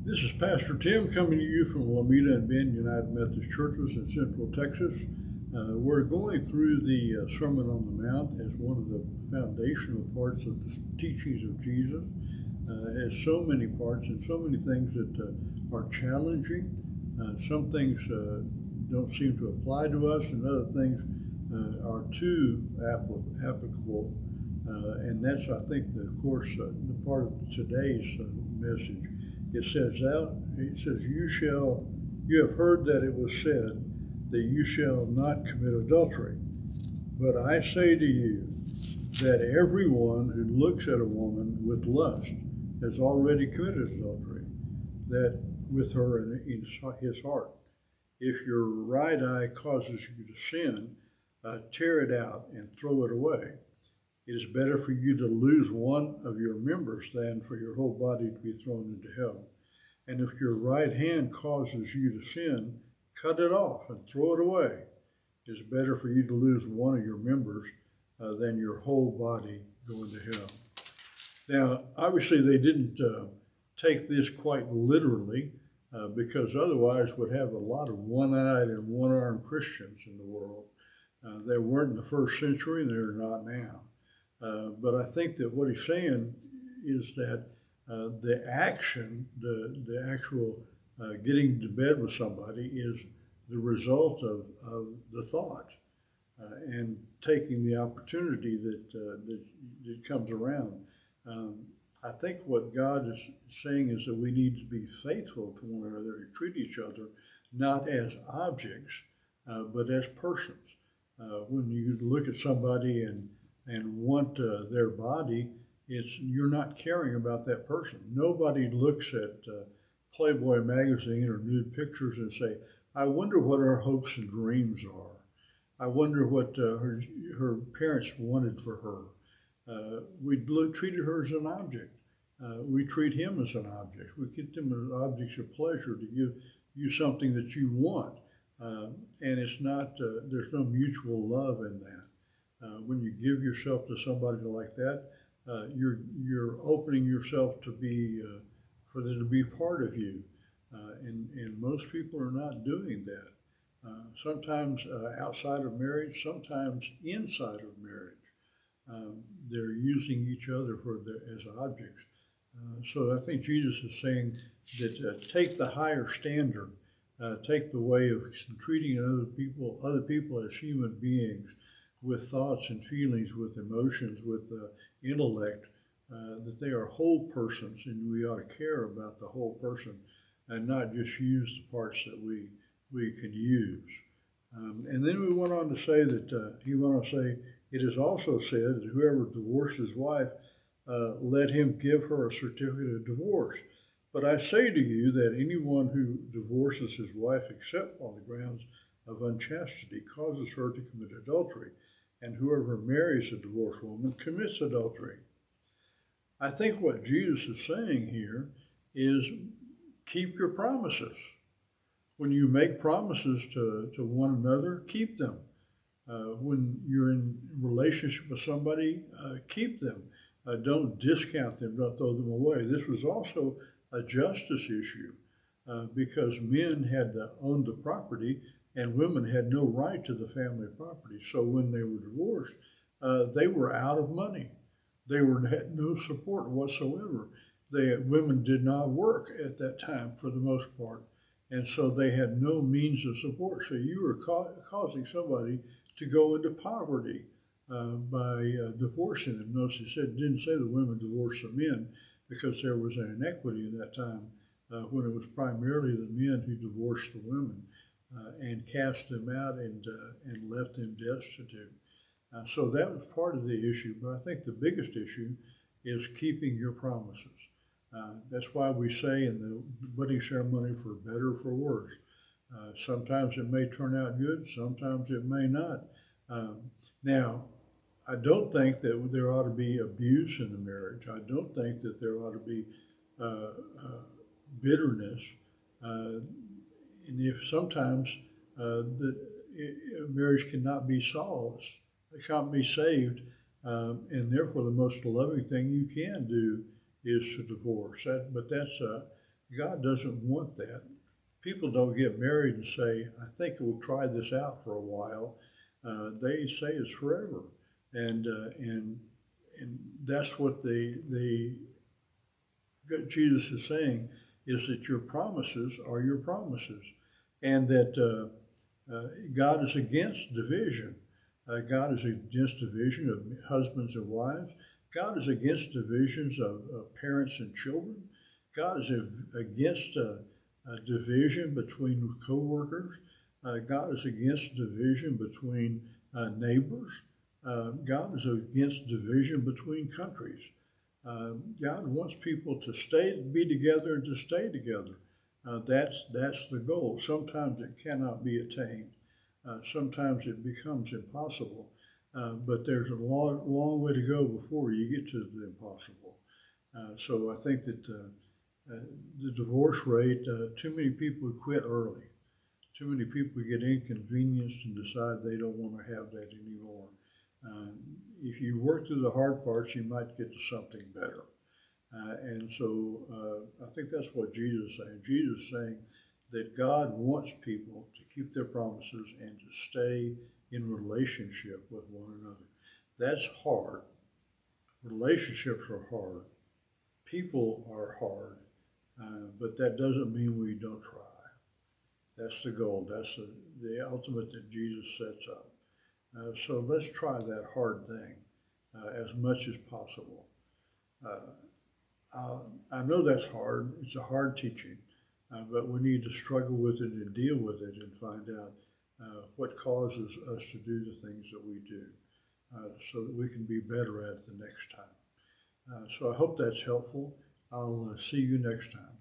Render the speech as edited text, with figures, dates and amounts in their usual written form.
This is Pastor Tim coming to you from Alameda and Bend United Methodist Churches in Central Texas. We're going through the Sermon on the Mount as one of the foundational parts of the teachings of Jesus. It has so many parts and so many things that are challenging. Some things don't seem to apply to us, and other things are too applicable. And that's, I think, the part of today's message. It says, you have heard that it was said that you shall not commit adultery. But I say to you that everyone who looks at a woman with lust has already committed adultery, that with her in his heart. If your right eye causes you to sin, tear it out and throw it away. It is better for you to lose one of your members than for your whole body to be thrown into hell. And if your right hand causes you to sin, cut it off and throw it away. It is better for you to lose one of your members than your whole body go into hell. Now, obviously, they didn't take this quite literally because otherwise would have a lot of one-eyed and one-armed Christians in the world. They weren't in the first century, and they're not now. But I think that what he's saying is that the action, the actual getting to bed with somebody is the result of the thought and taking the opportunity that comes around. I think what God is saying is that we need to be faithful to one another and treat each other not as objects, but as persons. When you look at somebody and want their body, you're not caring about that person. Nobody looks at Playboy magazine or nude pictures and say, I wonder what her hopes and dreams are. I wonder what her parents wanted for her. We treated her as an object. We treat him as an object. We get them as objects of pleasure to give you something that you want. And it's not, there's no mutual love in that. When you give yourself to somebody like that, you're opening yourself to be for them to be part of you, and most people are not doing that. Sometimes outside of marriage, sometimes inside of marriage, they're using each other as objects. So I think Jesus is saying that take the higher standard, take the way of treating other people as human beings, with thoughts and feelings, with emotions, with intellect, that they are whole persons, and we ought to care about the whole person and not just use the parts that we can use. And then we went on to say that it is also said that whoever divorces his wife, let him give her a certificate of divorce. But I say to you that anyone who divorces his wife except on the grounds of unchastity causes her to commit adultery. And whoever marries a divorced woman commits adultery. I think what Jesus is saying here is keep your promises. When you make promises to one another, keep them. When you're in relationship with somebody, keep them. Don't discount them, don't throw them away. This was also a justice issue because men had owned the property and women had no right to the family property. So when they were divorced, they were out of money. They had no support whatsoever. Women did not work at that time for the most part, and so they had no means of support. So you were causing somebody to go into poverty by divorcing them. Notice it didn't say the women divorced the men because there was an inequity in that time when it was primarily the men who divorced the women. And cast them out and left them destitute. So that was part of the issue, but I think the biggest issue is keeping your promises. That's why we say in the wedding ceremony, for better or for worse. Sometimes it may turn out good, sometimes it may not. Now, I don't think that there ought to be abuse in the marriage. I don't think that there ought to be bitterness. And if sometimes the marriage cannot be solved, it can't be saved, and therefore the most loving thing you can do is to divorce. But that's God doesn't want that. People don't get married and say, I think we'll try this out for a while. They say it's forever. And that's what Jesus is saying, is that your promises are your promises, and that God is against division. God is against division of husbands and wives. God is against divisions of parents and children. God is against division between co-workers. God is against division between neighbors. God is against division between countries. God wants people to be together and to stay together. That's the goal. Sometimes it cannot be attained. Sometimes it becomes impossible. But there's a long way to go before you get to the impossible. So I think that the divorce rate, too many people quit early. Too many people get inconvenienced and decide they don't want to have that anymore. Uh, if you work through the hard parts, you might get to something better. And so I think that's what Jesus is saying. Jesus is saying that God wants people to keep their promises and to stay in relationship with one another. That's hard. Relationships are hard. People are hard. But that doesn't mean we don't try. That's the goal. That's the ultimate that Jesus sets up. So let's try that hard thing as much as possible. I know that's hard. It's a hard teaching, but we need to struggle with it and deal with it and find out what causes us to do the things that we do so that we can be better at it the next time. So I hope that's helpful. I'll see you next time.